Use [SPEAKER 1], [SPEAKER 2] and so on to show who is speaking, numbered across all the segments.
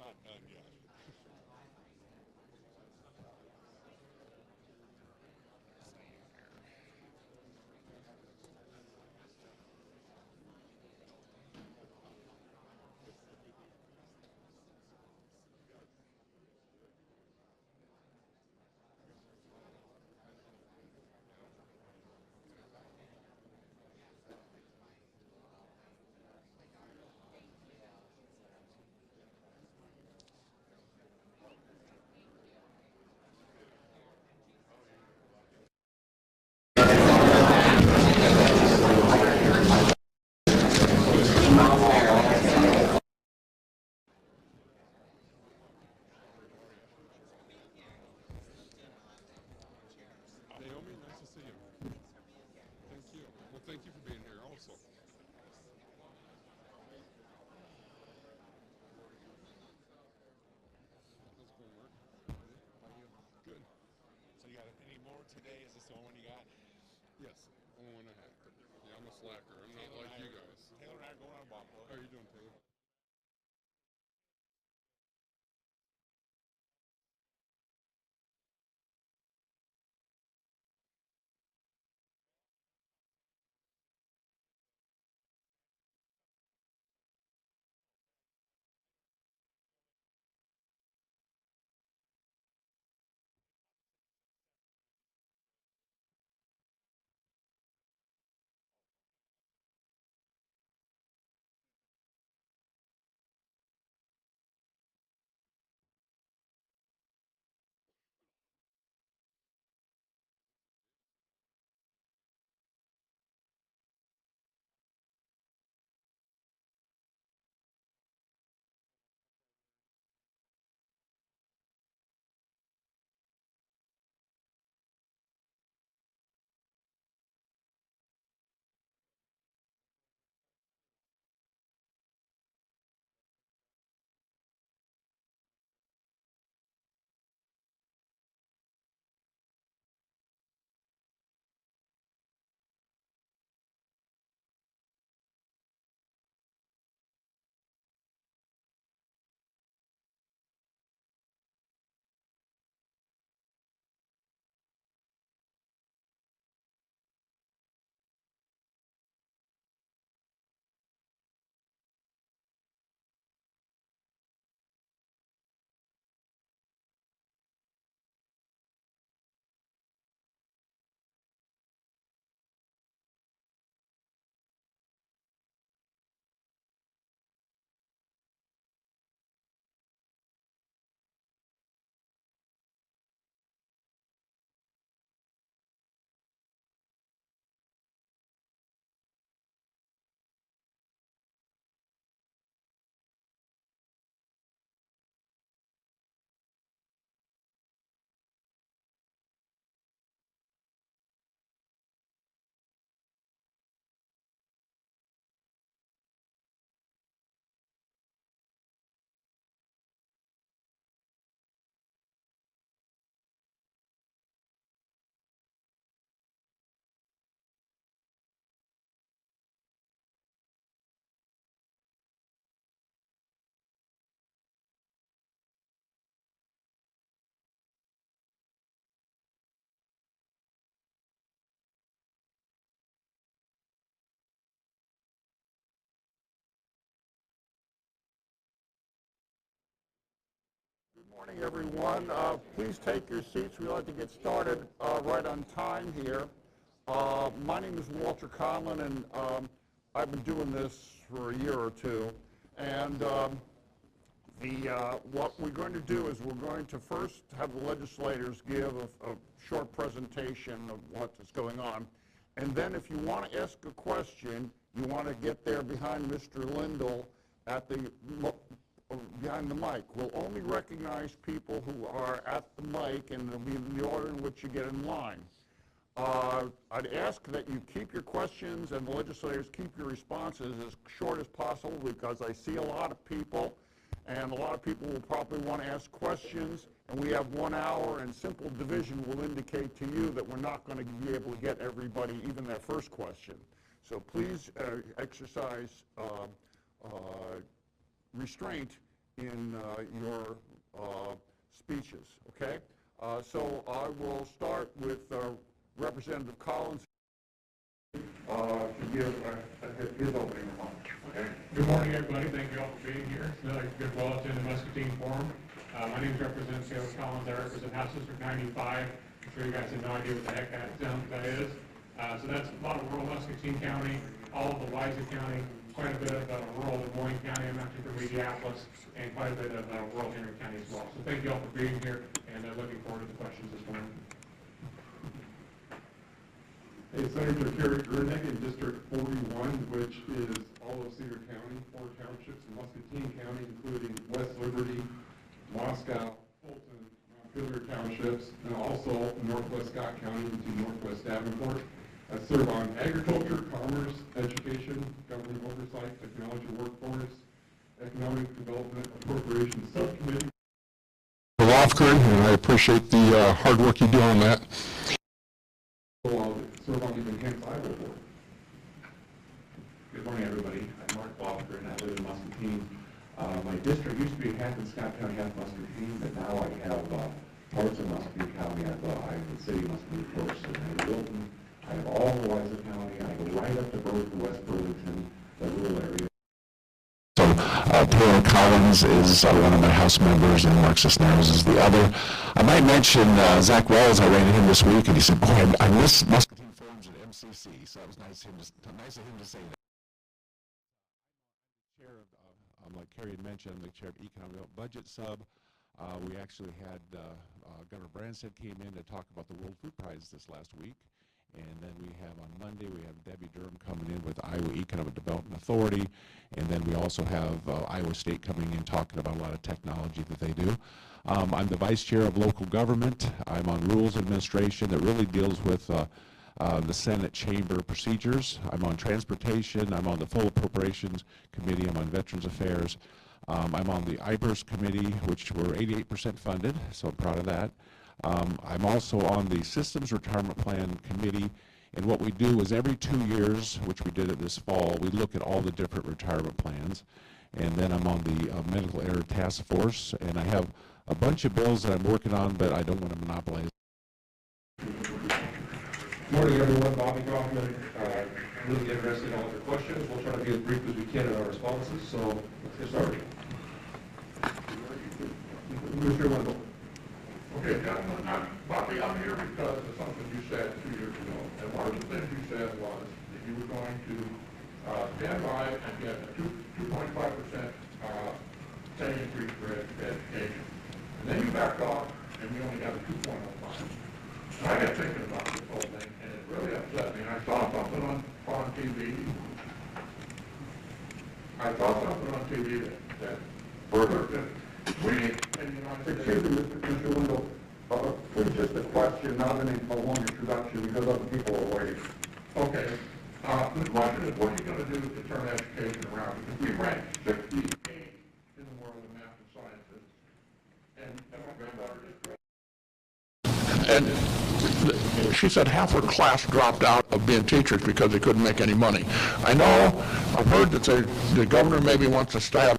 [SPEAKER 1] not done yet. Naomi, nice to see you. Thank you. Well, thank you for being here also. How's it going, Mark? How are you? Good.
[SPEAKER 2] So you got any more today? Is this the only one you got?
[SPEAKER 1] Yes, only one I had. Yeah, I'm a slacker. I'm not like you guys.
[SPEAKER 2] Taylor and I are going on a walk.
[SPEAKER 1] How are you doing, Taylor?
[SPEAKER 3] Good morning, everyone. Please take your seats. We'd like to get started right on time here. My name is Walter Conlon, and I've been doing this for a year or two. And what we're going to do is we're going to first have the legislators give a short presentation of what is going on. And then if you want to ask a question, you want to get there behind Mr. Lindell at the behind the mic. We'll only recognize people who are at the mic, and it'll be in the order in which you get in line. I'd ask that you keep your questions and the legislators keep your responses as short as possible, because I see a lot of people, and a lot of people will probably want to ask questions, and we have 1 hour, and simple division will indicate to you that we're not going to be able to get everybody even their first question. So please exercise restraint in your speeches, okay? So I will start with Representative Collins to give his opening remarks.
[SPEAKER 4] Okay. Good morning, everybody. Thank you all for being here. It's another good well-attended Muscatine forum. My name is Representative Caleb Collins. I represent House District 95. I'm sure you guys have no idea what the heck that is. So that's a lot of rural Muscatine County, all of the Weiser County, quite a bit of rural Des Moines County. I'm actually from Minneapolis, and quite a bit of rural Henry County as well. So thank you all for being here, and looking forward to the questions this morning.
[SPEAKER 5] Hey, Senator Kerry Grunick in District 41, which is all of Cedar County, 4 townships in Muscatine County, including West Liberty, Moscow, Fulton, Montpelier townships, and also Northwest Scott County into Northwest Davenport. I serve on agriculture, commerce, education, government oversight, technology workforce, economic development, appropriations subcommittee.
[SPEAKER 6] Lofgren, and I appreciate the hard work you do on that.
[SPEAKER 5] I'll serve on the Enhanced Iowa Board.
[SPEAKER 7] Good morning, everybody. I'm Mark Lofgren. I live in Muscatine. My district used to be half in Scott County, half Muscatine, but now I have parts of Muscatine County. I have the city of Muscatine, of course, and I have Wilton. I have all of Weiser County. I go right up to West Burlington, the rural area.
[SPEAKER 6] So Taylor Collins is one of my House members, and Mark Cisneros is the other. I might mention Zach Wells. I ran into him this week, and he said, "Boy, I miss Muscatine forums at MCC." So it was nice of him to say that. Chair of, like Kerry had mentioned, I'm the chair of Economic Budget Sub. We actually had Governor Branstad came in to talk about the World Food Prize this last week. And then we have on Monday, we have Debbie Durham coming in with Iowa Economic Development Authority. And then we also have Iowa State coming in talking about a lot of technology that they do. I'm the vice chair of local government. I'm on rules administration that really deals with the Senate chamber procedures. I'm on transportation. I'm on the full appropriations committee. I'm on veterans affairs. I'm on the IBERS committee, which we're 88% funded, so I'm proud of that. I'm also on the Systems Retirement Plan Committee, and what we do is every 2 years, which we did it this fall, we look at all the different retirement plans. And then I'm on the Medical Error Task Force, and I have a bunch of bills that I'm working on, but I don't want to monopolize.
[SPEAKER 8] Morning, everyone. Bobby Kaufman. Really interested in all of your questions. We'll try to be as brief as we can in our responses, so let's get started. Mr. Wendell.
[SPEAKER 3] Okay, gentlemen, Bobby, I'm here because of something you said 2 years ago. And one of the things you said was that you were going to stand by and get a 2.5% pay increase for education. And then you backed off, and we only got a 2.05. And I got thinking about this whole thing, and it really upset me. And I saw something on TV. That further that we in the United States. Excuse me, Mr. Wendell. It's just a question, not a long introduction, because other people are waiting. Okay. The question is, what are you going to do to turn education around? Because we rank 68 in the world of math and sciences. And my granddaughter just
[SPEAKER 6] And she said half her class dropped out of being teachers because they couldn't make any money. I know, I've heard that the governor maybe wants to stab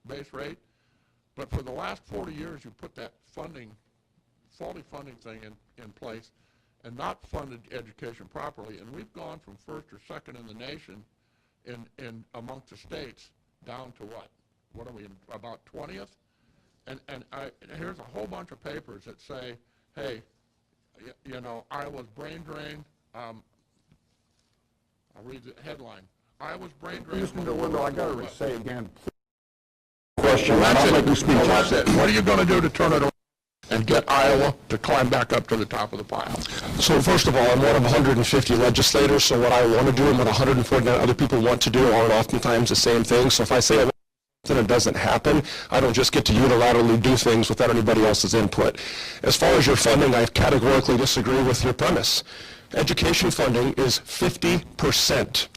[SPEAKER 6] base rate, but for the last 40 years you put that faulty funding thing in place and not funded education properly, and we've gone from first or second in the nation in amongst the states down to what are we, about 20th? And here's a whole bunch of papers that say, hey, you know, Iowa's brain drain. I'll read the headline. Iowa's brain drain. Mr. Wendell, I got to say again. Question. That's it. What are you going to do to turn it around and get Iowa to climb back up to the top of the pile?
[SPEAKER 9] So first of all, I'm one of 150 legislators, so what I want to do and what 149 other people want to do aren't oftentimes the same thing. So if I say something and it doesn't happen, I don't just get to unilaterally do things without anybody else's input. As far as your funding, I categorically disagree with your premise. Education funding is 50%.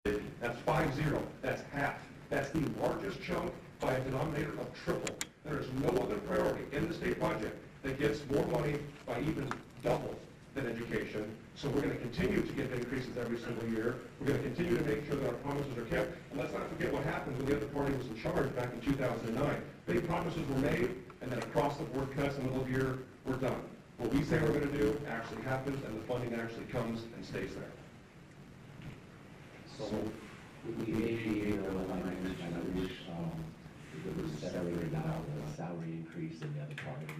[SPEAKER 8] That's 50. That's half. That's the largest chunk by a denominator of triple. There is no other priority in the state budget that gets more money by even double than education. So we're going to continue to get increases every single year. We're going to continue to make sure that our promises are kept. And let's not forget what happened when the other party was in charge back in 2009. Big promises were made, and then across the board cuts in the middle of the year, we're done. What we say we're going to do actually happens, and the funding actually comes and stays there.
[SPEAKER 7] So with the ADA, I mentioned, I wish it was separated out, the salary increase and the other part of it.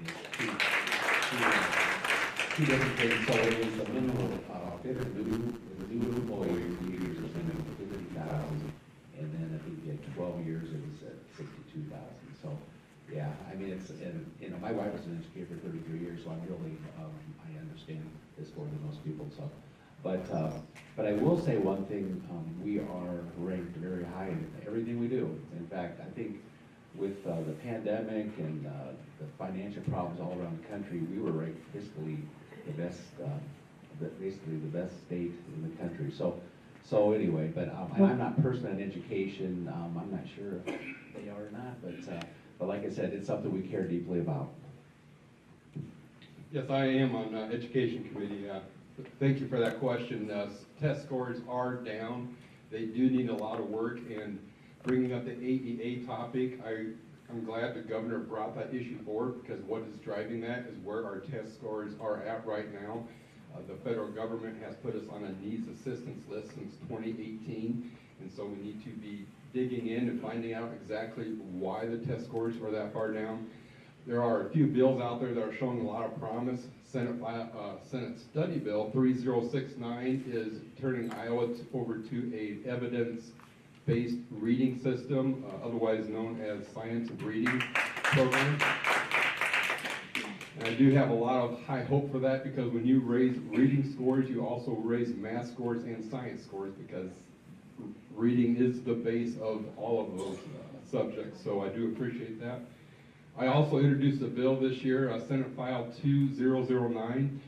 [SPEAKER 7] Two different things. So it was the minimum, the new employee 3 years was minimum 50,000, and then I think at 12 years it was at 62,000. So yeah, I mean it's, and you know, my wife was an educator for 33 years, so I'm really I understand this more than most people. So. But I will say one thing, we are ranked very high in everything we do. In fact, I think with the pandemic and the financial problems all around the country, we were ranked fiscally the best, basically the best state in the country. So anyway, but I'm not personally in education. I'm not sure if they are or not, but like I said, it's something we care deeply about.
[SPEAKER 10] Yes, I am on Education Committee. Thank you for that question. Test scores are down. They do need a lot of work, and bringing up the AEA topic, I'm glad the governor brought that issue forward, because what is driving that is where our test scores are at right now. The federal government has put us on a needs assistance list since 2018, and so we need to be digging in and finding out exactly why the test scores are that far down. There are a few bills out there that are showing a lot of promise. Senate Study Bill 3069 is turning Iowa over to a evidence-based reading system, otherwise known as science of reading program. And I do have a lot of high hope for that, because when you raise reading scores, you also raise math scores and science scores, because reading is the base of all of those subjects. So I do appreciate that. I also introduced a bill this year, Senate File 2009.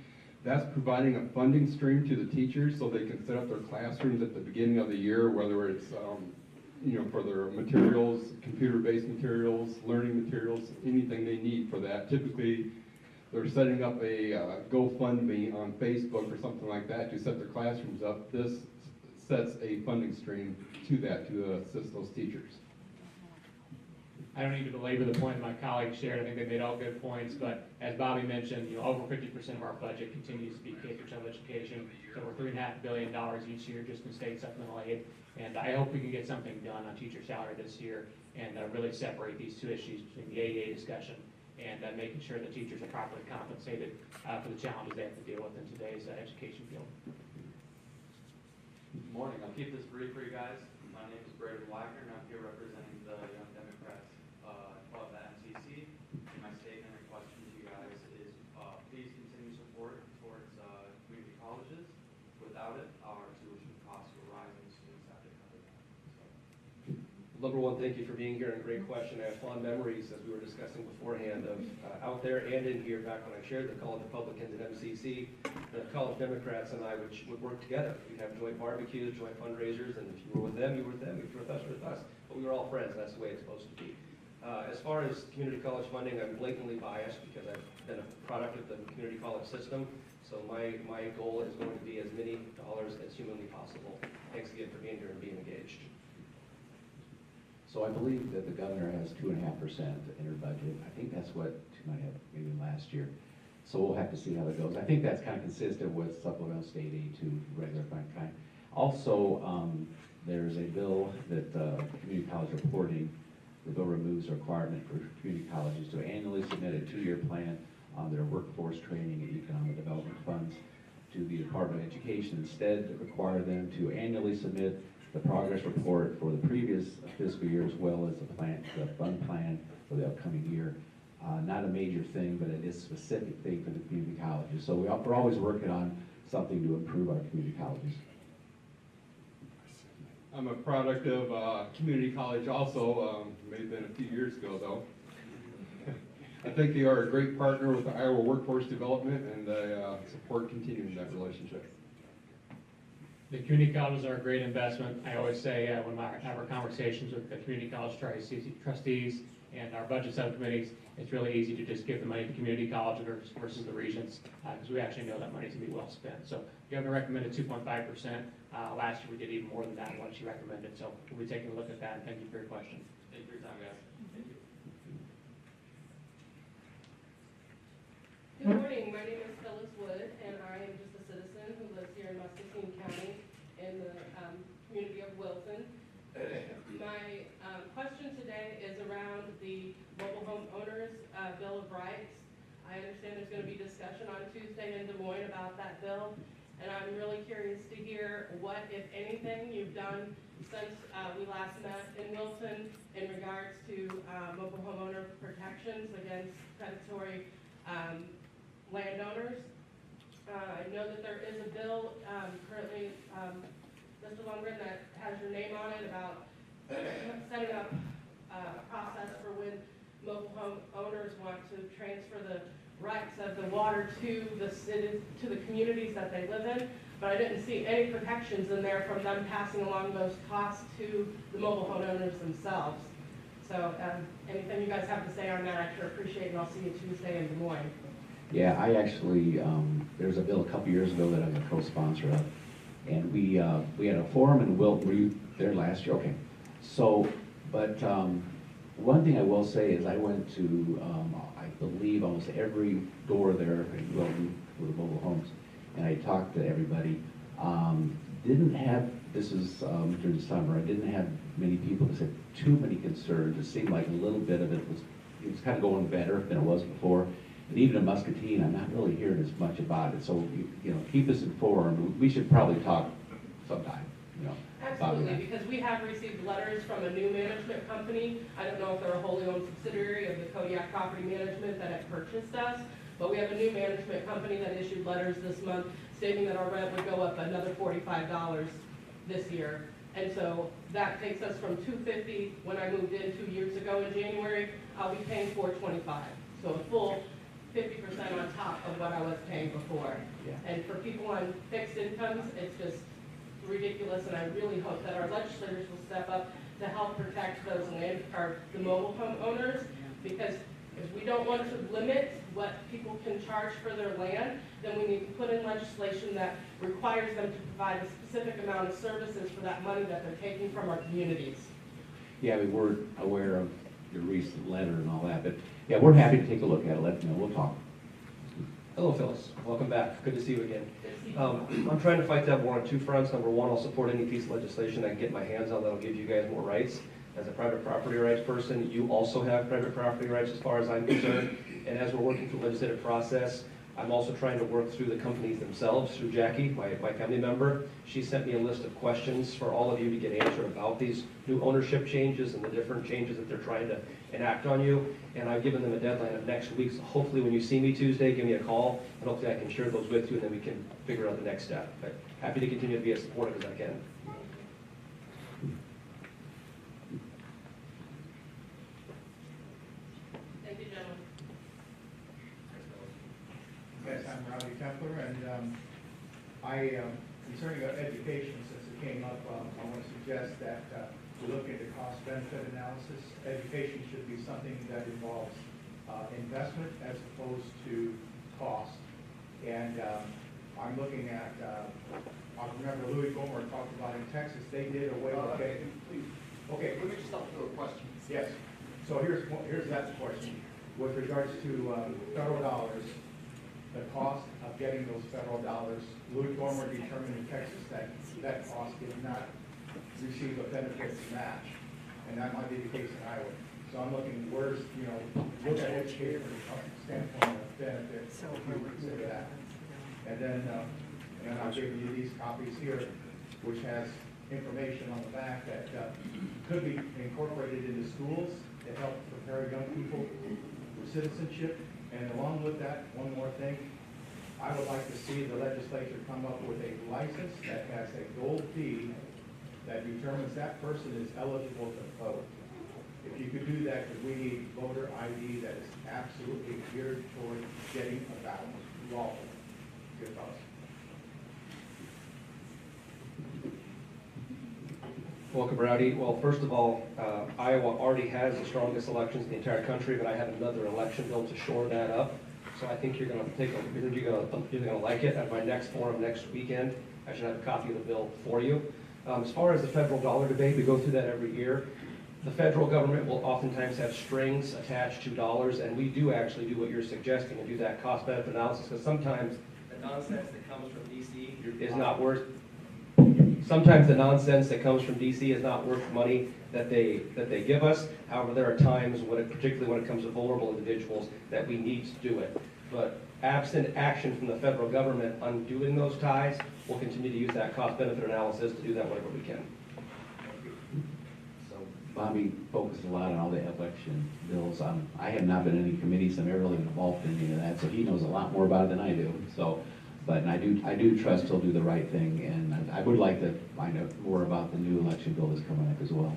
[SPEAKER 10] That's providing a funding stream to the teachers so they can set up their classrooms at the beginning of the year, whether it's for their materials, computer-based materials, learning materials, anything they need for that. Typically, they're setting up a GoFundMe on Facebook or something like that to set their classrooms up. This sets a funding stream to that to assist those teachers.
[SPEAKER 4] I don't need to belabor the point my colleagues shared. I think they made all good points, but as Bobby mentioned, over 50% of our budget continues to be K-12 education. So we're $3.5 billion each year just in state supplemental aid. And I hope we can get something done on teacher salary this year and really separate these two issues between the AEA discussion and making sure the teachers are properly compensated for the challenges they have to deal with in today's education field.
[SPEAKER 11] Good morning. I'll keep this brief for you guys. My name is Braden Wagner, and I'm here representing the Young Democrats Club at MCC. And my statement and question to you guys is please continue support towards community colleges. Without it, our tuition costs will rise and students have to cover that.
[SPEAKER 12] Number one, thank you for being here, and great question. I have fond memories, as we were discussing beforehand, of out there and in here back when I chaired the College Republicans at MCC. The College Democrats and I would work together. We'd have joint barbecues, joint fundraisers, and if you were with them, you were with them. If you were with us, you were with us. But we were all friends, and that's the way it's supposed to be. As far as community college funding, I'm blatantly biased because I've been a product of the community college system. So my goal is going to be as many dollars as humanly possible. Thanks again for being here and being engaged.
[SPEAKER 7] So I believe that the governor has 2.5% in her budget. I think that's what she might have maybe last year. So we'll have to see how that goes. I think that's kind of consistent with supplemental state aid to regular kind. Also, there's a bill that community college reporting. The bill removes the requirement for community colleges to annually submit a 2-year plan on their workforce training and economic development funds to the Department of Education. Instead, require them to annually submit the progress report for the previous fiscal year, as well as the fund plan for the upcoming year. Not a major thing, but it is a specific thing for the community colleges. So we're always working on something to improve our community colleges.
[SPEAKER 10] I'm a product of community college also, may have been a few years ago though. I think they are a great partner with the Iowa Workforce Development, and I support continuing that relationship.
[SPEAKER 4] The community colleges are a great investment. I always say when I have our conversations with the community college trustees And our budget subcommittees, it's really easy to just give the money to community colleges versus the regions, because we actually know that money's gonna be well spent. So the governor recommended 2.5%. Last year we did even more than that, what she recommended. So we'll be taking a look at that, and thank you for your question.
[SPEAKER 11] Thank you for your time, guys. Thank you.
[SPEAKER 13] Good morning, my name is Phyllis Wood, and I am just a citizen who lives here in Muscatine County in the community of Wilson. My question today is around the mobile home owners Bill of Rights. I understand there's going to be discussion on Tuesday in Des Moines about that bill, and I'm really curious to hear what, if anything, you've done since we last met in Wilson in regards to mobile homeowner protections against predatory landowners. I know that there is a bill currently, Mr. Lundgren, that has your name on it about setting up a process for when mobile home owners want to transfer the rights of the water to the city, to the communities that they live in. But I didn't see any protections in there from them passing along those costs to the mobile home owners themselves. So anything you guys have to say on that, I sure appreciate, and I'll see you Tuesday in Des Moines.
[SPEAKER 14] Yeah, I actually, there was a bill a couple years ago that I'm a co-sponsor of, and we had a forum in Wilton. Were you there last year? Okay. So, but one thing I will say is I went to, I believe, almost every door there in Wilton for the mobile homes, and I talked to everybody. Didn't have, this is during the summer, I didn't have many people that said too many concerns. It seemed like a little bit of it was kind of going better than it was before. And even in Muscatine, I'm not really hearing as much about it. So, you know, keep us informed. We should probably talk sometime, you know.
[SPEAKER 13] Absolutely, because we have received letters from a new management company. I don't know if they're a wholly owned subsidiary of the Kodiak Property Management that had purchased us, but we have a new management company that issued letters this month stating that our rent would go up another $45 this year. And so that takes us from $250 when I moved in 2 years ago in January. I'll be paying $425, so a full 50% on top of what I was paying before.
[SPEAKER 14] Yeah.
[SPEAKER 13] And for people on fixed incomes, it's just ridiculous, and I really hope that our legislators will step up to help protect those the mobile home owners, because if we don't want to limit what people can charge for their land, then we need to put in legislation that requires them to provide a specific amount of services for that money that they're taking from our communities.
[SPEAKER 14] Yeah, we were aware of your recent letter and all that, but yeah, we're happy to take a look at it. Let me know. We'll talk.
[SPEAKER 12] Hello, Phyllis. Welcome back. Good to see you again. I'm trying to fight that war on two fronts. Number one, I'll support any piece of legislation I can get my hands on that'll give you guys more rights. As a private property rights person, you also have private property rights as far as I'm concerned. And as we're working through the legislative process, I'm also trying to work through the companies themselves, through Jackie, my family member. She sent me a list of questions for all of you to get answered about these new ownership changes and the different changes that they're trying to enact on you. And I've given them a deadline of next week. So hopefully when you see me Tuesday, give me a call, and hopefully I can share those with you, and then we can figure out the next step. But happy to continue to be as supportive as I can.
[SPEAKER 13] Thank you, gentlemen.
[SPEAKER 15] Yes, I'm Robbie Templer, and concerning education, since it came up, I want to suggest that we look into cost-benefit analysis. Education should be something that involves investment as opposed to cost. And I'm looking at, I remember Louis Gomer talked about in Texas, they did away with getting. Okay.
[SPEAKER 16] Let me just stop for a question.
[SPEAKER 15] Yes. So here's that question. With regards to federal dollars, the cost of getting those federal dollars, Louis Gomer determined in Texas that that cost did not receive a benefits match, and that might be the case in Iowa. So I'm looking, look at education from the standpoint of benefits, if you would consider that. And then I'll give you these copies here, which has information on the back that could be incorporated into schools to help prepare young people for citizenship. And along with that, one more thing, I would like to see the legislature come up with a license that has a gold fee that determines that person is eligible to vote. If you could do that, because we need voter ID that is absolutely geared toward getting a ballot lawful. Your thoughts?
[SPEAKER 12] Welcome, Rowdy. Well, first of all, Iowa already has the strongest elections in the entire country, but I have another election bill to shore that up. So I think you're going to like it. At my next forum next weekend, I should have a copy of the bill for you. As far as the federal dollar debate, we go through that every year. The federal government will oftentimes have strings attached to dollars, and we do actually do what you're suggesting and do that cost-benefit analysis, because sometimes the nonsense that comes from D.C. is not worth. Sometimes the nonsense that comes from D.C. is not worth the money that they give us. However, there are times, particularly when it comes to vulnerable individuals, that we need to do it. But absent action from the federal government undoing those ties, we'll continue to use that cost-benefit analysis to do that whenever we can.
[SPEAKER 14] So Bobby focused a lot on all the election bills. I have not been in any committees, I'm never really involved in any of that, so he knows a lot more about it than I do. So, but I do trust he'll do the right thing, and I would like to find out more about the new election bill that's coming up as well.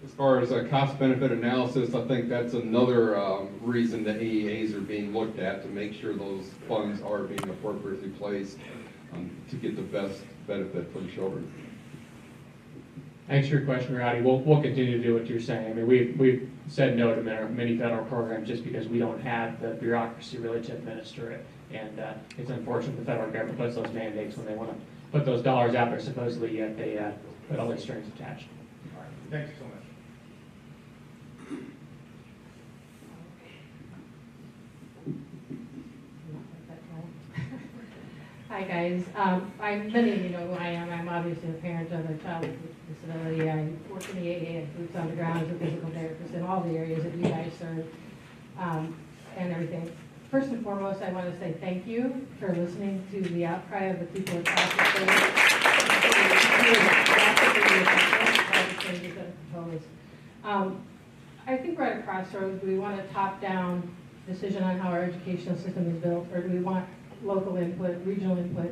[SPEAKER 10] As far as a cost-benefit analysis, I think that's another reason the AEAs are being looked at, to make sure those funds are being appropriately placed to get the best benefit for the children.
[SPEAKER 4] Thanks for your question, Rowdy. We'll continue to do what you're saying. I mean, we've said no to many federal programs just because we don't have the bureaucracy really to administer it. And it's unfortunate the federal government puts those mandates when they want to put those dollars out there supposedly, yet they put all these strings attached.
[SPEAKER 15] All right. Thank you so much.
[SPEAKER 13] Hi guys, many of you know who I am. I'm obviously a parent of a child with disability. I work in the AA and boots on the ground as a physical therapist in all the areas that you guys serve and everything. First and foremost, I want to say thank you for listening to the outcry of the people across the state. I think we're at a crossroads. Do we want a top-down decision on how our educational system is built, or do we want local input, regional input,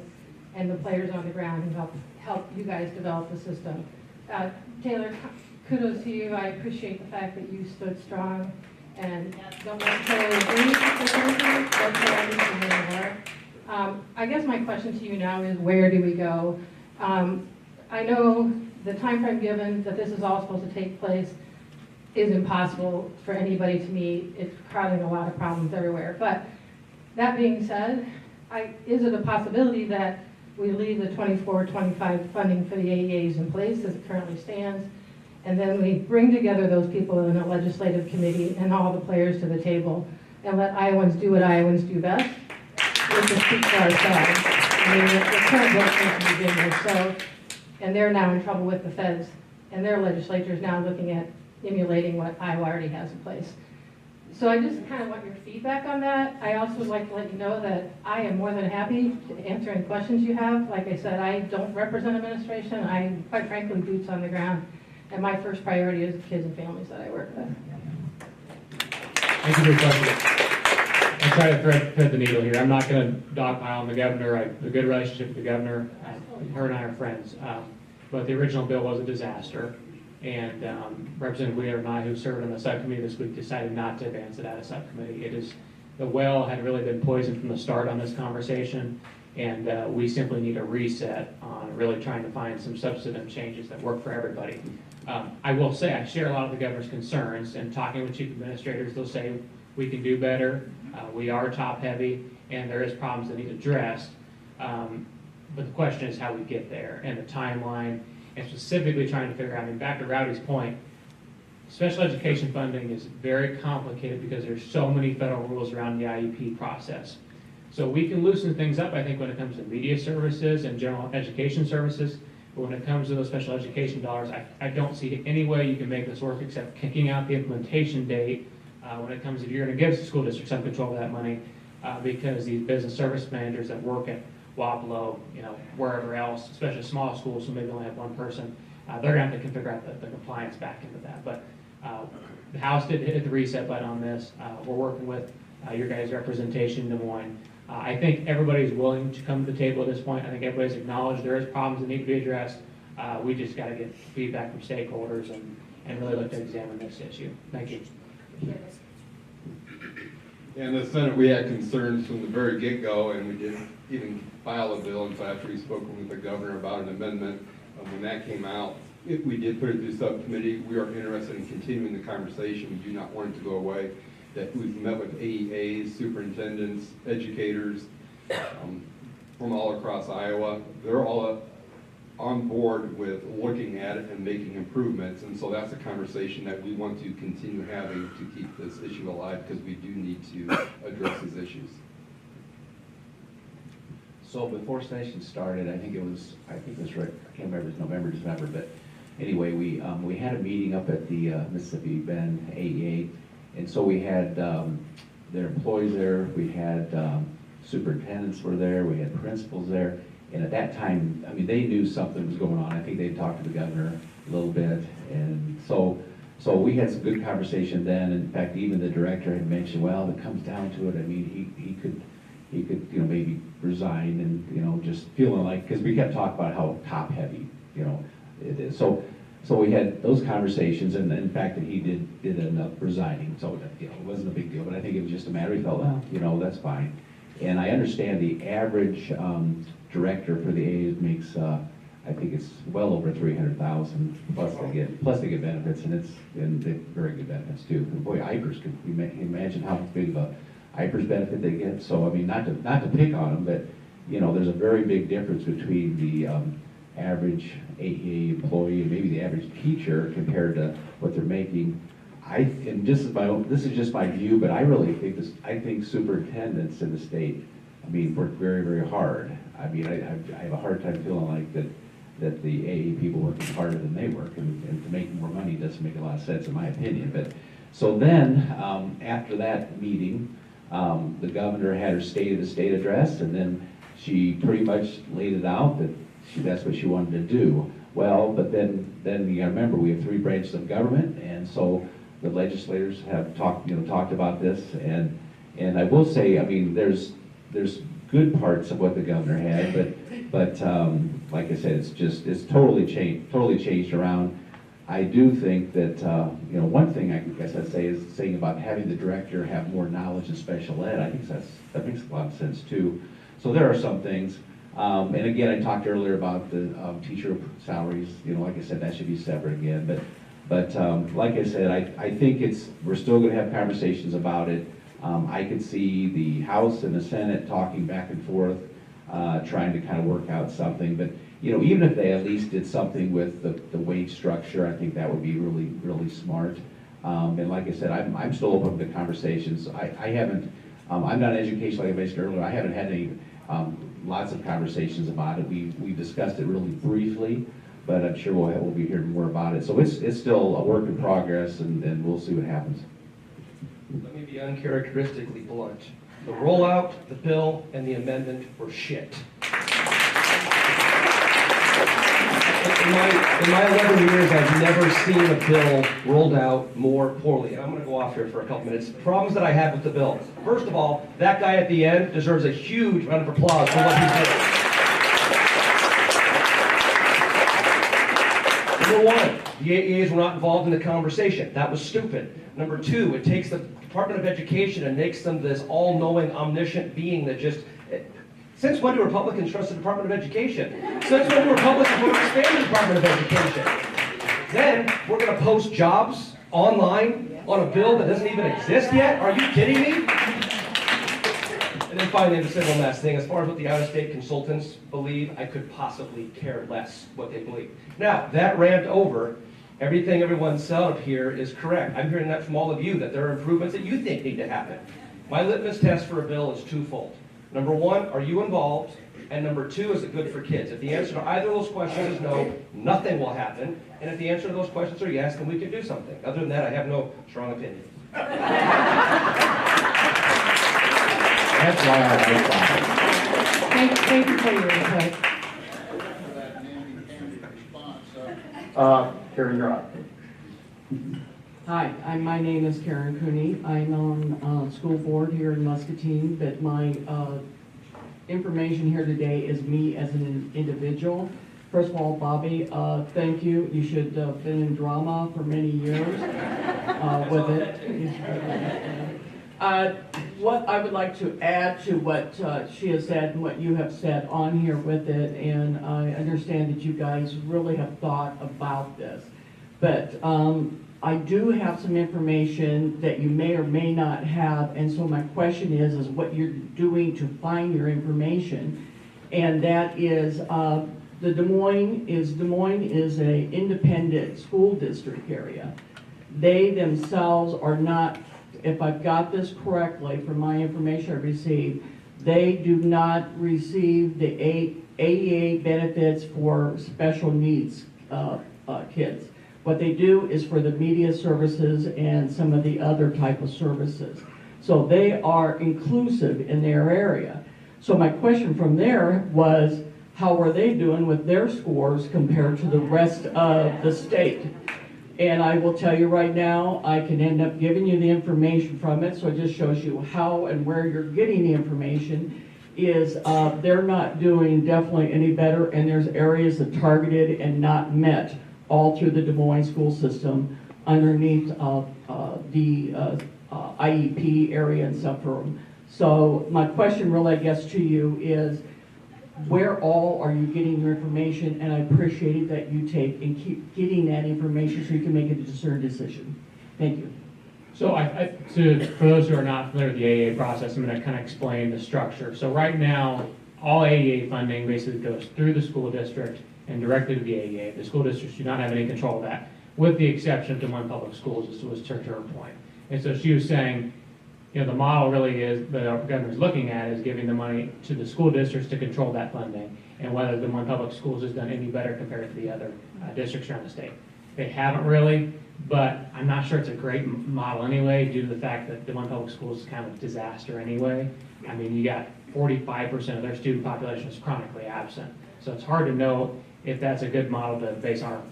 [SPEAKER 13] and the players on the ground who help you guys develop the system? Taylor, kudos to you. I appreciate the fact that you stood strong and don't necessarily agree with everything, but I guess my question to you now is, where do we go? I know the time frame given that this is all supposed to take place is impossible for anybody to meet. It's crowding a lot of problems everywhere. But that being said, is it a possibility that we leave the 24-25 funding for the AEAs in place as it currently stands, and then we bring together those people in a legislative committee and all the players to the table and let Iowans do what Iowans do best, which is speak for ourselves? I mean, the current bill came to begin with, so, and they're now in trouble with the feds, and their legislature is now looking at emulating what Iowa already has in place. So I just kind of want your feedback on that. I also would like to let you know that I am more than happy to answer any questions you have. Like I said, I don't represent administration. I'm, quite frankly, boots on the ground. And my first priority is the kids and families that I work with.
[SPEAKER 4] Thank you for your question. I'll try to thread the needle here. I'm not going to dogpile on the governor. I have a good relationship with the governor. Her and I are friends. But the original bill was a disaster. And Representative Wheeler and I, who served on the subcommittee this week, decided not to advance it out of subcommittee. The well had really been poisoned from the start on this conversation, and we simply need a reset on really trying to find some substantive changes that work for everybody. I will say I share a lot of the governor's concerns, and talking with chief administrators, they'll say we can do better, we are top-heavy, and there is problems that need addressed. But the question is how we get there, and the timeline, and specifically trying to figure out, I mean, back to Rowdy's point, special education funding is very complicated because there's so many federal rules around the IEP process. So we can loosen things up, I think, when it comes to media services and general education services, but when it comes to those special education dollars, I don't see any way you can make this work except kicking out the implementation date when it comes, if you're going to give the school district some control of that money, because these business service managers that work at Wapello, wherever else, especially small schools, so maybe only have one person, they're going to have to figure out the compliance back into that. But the House did hit the reset button on this. We're working with your guys' representation in Des Moines. I think everybody's willing to come to the table at this point. I think everybody's acknowledged there is problems that need to be addressed. We just got to get feedback from stakeholders and really look to examine this issue. Thank you.
[SPEAKER 10] In the Senate, we had concerns from the very get-go, and we didn't even file a bill until after we spoke with the governor about an amendment. When that came out, we did put it through subcommittee. We are interested in continuing the conversation. We do not want it to go away. That we've met with AEAs, superintendents, educators from all across Iowa. They're all on board with looking at it and making improvements, and so that's a conversation that we want to continue having to keep this issue alive, because we do need to address these issues.
[SPEAKER 14] So before session started, I think it was right, I can't remember, it was November, December, but anyway, we had a meeting up at the Mississippi Bend AEA, and so we had their employees there, we had superintendents were there, we had principals there, and at that time, I mean, they knew something was going on. I think they talked to the governor a little bit, and so we had some good conversation then. In fact, even the director had mentioned, well, if it comes down to it, I mean, he could, you know, maybe resign, and, just feeling like, because we kept talking about how top heavy, it is. So we had those conversations, and in fact, that he did end up resigning. So, it wasn't a big deal, but I think it was just a matter, he felt, well, that's fine. And I understand the average director for the A's makes, I think it's well over 300,000, plus they get benefits, and they very good benefits too. And boy, IPERS, can you imagine how big of a IPERS benefit they get? So I mean, not to pick on them, but there's a very big difference between the average AEA employee and maybe the average teacher compared to what they're making. And this is just my view, but I really think I think superintendents in the state, I mean, work very, very hard. I mean, I have a hard time feeling like that the AE people working harder than they work, and to make more money doesn't make a lot of sense in my opinion. But so then, after that meeting, the governor had her State of the State address, and then she pretty much laid it out that that's what she wanted to do. Well, but then you gotta remember, we have 3 branches of government, and so the legislators have talked about this, and I will say, I mean, there's good parts of what the governor had, but like I said, it's totally changed around. I do think that one thing I guess I'd say is saying about having the director have more knowledge in special ed. I think that makes a lot of sense too. So there are some things, and again, I talked earlier about the teacher salaries. Like I said, that should be separate again. But like I said, I think we're still going to have conversations about it. I could see the House and the Senate talking back and forth, trying to kind of work out something. But even if they at least did something with the wage structure, I think that would be really, really smart. And like I said, I'm still open to conversations. I haven't. I'm not in education, like I mentioned earlier. I haven't had any lots of conversations about it. We discussed it really briefly, but I'm sure we'll be hearing more about it. So it's still a work in progress, and we'll see what happens.
[SPEAKER 12] Let me be uncharacteristically blunt. The rollout, the bill, and the amendment were shit. In my 11 years, I've never seen a bill rolled out more poorly. And I'm going to go off here for a couple minutes. Problems that I have with the bill. First of all, that guy at the end deserves a huge round of applause for what he did. Number one, the AEAs were not involved in the conversation. That was stupid. Number two, it takes the Department of Education and makes them this all-knowing, omniscient being that just... Since when do Republicans trust the Department of Education? Since when do Republicans want to expand the Department of Education? Then we're going to post jobs online on a bill that doesn't even exist yet? Are you kidding me? And then finally, the single last thing, as far as what the out-of-state consultants believe, I could possibly care less what they believe. Now, that rant over, everything everyone said up here is correct. I'm hearing that from all of you, that there are improvements that you think need to happen. My litmus test for a bill is twofold. Number one, are you involved? And number two, is it good for kids? If the answer to either of those questions is no, nothing will happen. And if the answer to those questions are yes, then we can do something. Other than that, I have no strong opinion.
[SPEAKER 14] That's why I
[SPEAKER 16] Thank you for your input.
[SPEAKER 15] Karen, you're up.
[SPEAKER 16] Hi, my name is Karen Cooney. I'm on school board here in Muscatine, but my information here today is me as an individual. First of all, Bobby, thank you. You should have been in drama for many years with it. what I would like to add to what she has said and what you have said on here with it, and I understand that you guys really have thought about this, but I do have some information that you may or may not have, and so my question is what you're doing to find your information, and that is the Des Moines is a independent school district area. They themselves are not, if I've got this correctly from my information I received, they do not receive the AEA benefits for special needs kids. What they do is for the media services and some of the other type of services. So they are inclusive in their area. So my question from there was, how are they doing with their scores compared to the rest of the state? And I will tell you right now, I can end up giving you the information from it, so it just shows you how and where you're getting the information, is they're not doing definitely any better, and there's areas that targeted and not met all through the Des Moines school system underneath the IEP area and stuff for them. So my question really, I guess, to you is, where all are you getting your information? And I appreciate it that you take and keep getting that information so you can make a discerned decision. Thank you.
[SPEAKER 4] So for those who are not familiar with the AEA process, I'm going to kind of explain the structure. So right now, all AEA funding basically goes through the school district and directly to the AEA. The school districts do not have any control of that, with the exception of Des Moines Public Schools, as was her point. And so she was saying, you know, the model really is, that our governor's looking at, is giving the money to the school districts to control that funding, and whether Des Moines Public Schools has done any better compared to the other districts around the state. They haven't really, but I'm not sure it's a great model anyway, due to the fact that Des Moines Public Schools is kind of a disaster anyway. I mean, you got 45% of their student population is chronically absent, so it's hard to know if that's a good model to base our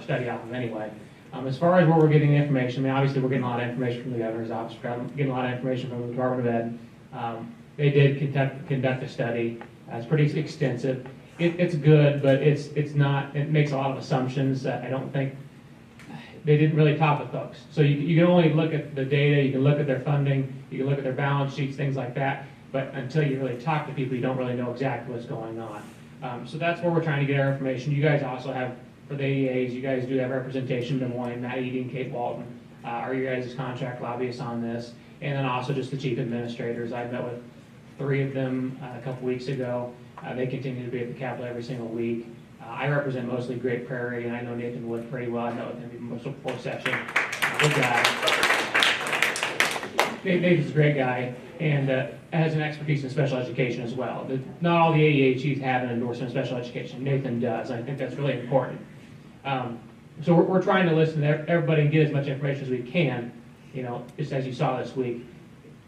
[SPEAKER 4] study off of anyway. As far as where we're getting the information, I mean, obviously we're getting a lot of information from the governor's office, we're getting a lot of information from the Department of Ed. They did conduct a study. It's pretty extensive. It's good, but it's not, it makes a lot of assumptions that I don't think, they didn't really talk with folks. So you can only look at the data, you can look at their funding, you can look at their balance sheets, things like that, but until you really talk to people, you don't really know exactly what's going on. So that's where we're trying to get our information. You guys also have, for the AEAs, you guys do have representation in Des Moines, Matt Eading, Kate Walton, are you guys' contract lobbyists on this, and then also just the chief administrators. I met with 3 of them a couple weeks ago. They continue to be at the Capitol every single week. I represent mostly Great Prairie, and I know Nathan Wood pretty well. I met with him even before session. Good guy. Nathan's a great guy, and has an expertise in special education as well. Not all the AEA chiefs have an endorsement in special education. Nathan does, and I think that's really important. So we're trying to listen to everybody and get as much information as we can. You know, just as you saw this week,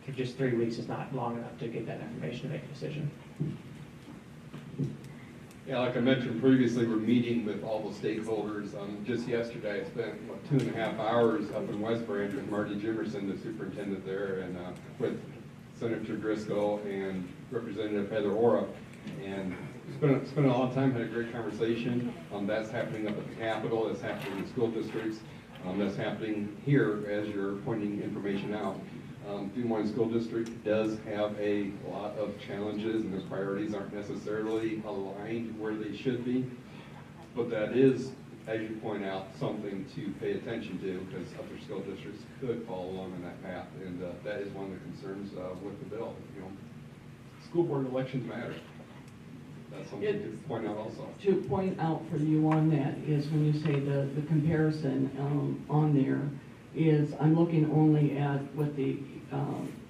[SPEAKER 4] for just 3 weeks is not long enough to get that information to make a decision.
[SPEAKER 10] Yeah, like I mentioned previously, we're meeting with all the stakeholders. Just yesterday, I spent 2.5 hours up in West Branch with Marty Jimerson, the superintendent there, and with Senator Driscoll and Representative Heather Ora. And spent a lot of time, had a great conversation. That's happening up at the Capitol, that's happening in school districts, that's happening here as you're pointing information out. Des Moines School District does have a lot of challenges, and the priorities aren't necessarily aligned where they should be. But that is, as you point out, something to pay attention to, because other school districts could follow along on that path, and that is one of the concerns with the bill. You know, school board elections matter. That's something to point out also.
[SPEAKER 16] To point out for you on that is when you say the comparison on there is, I'm looking only at what the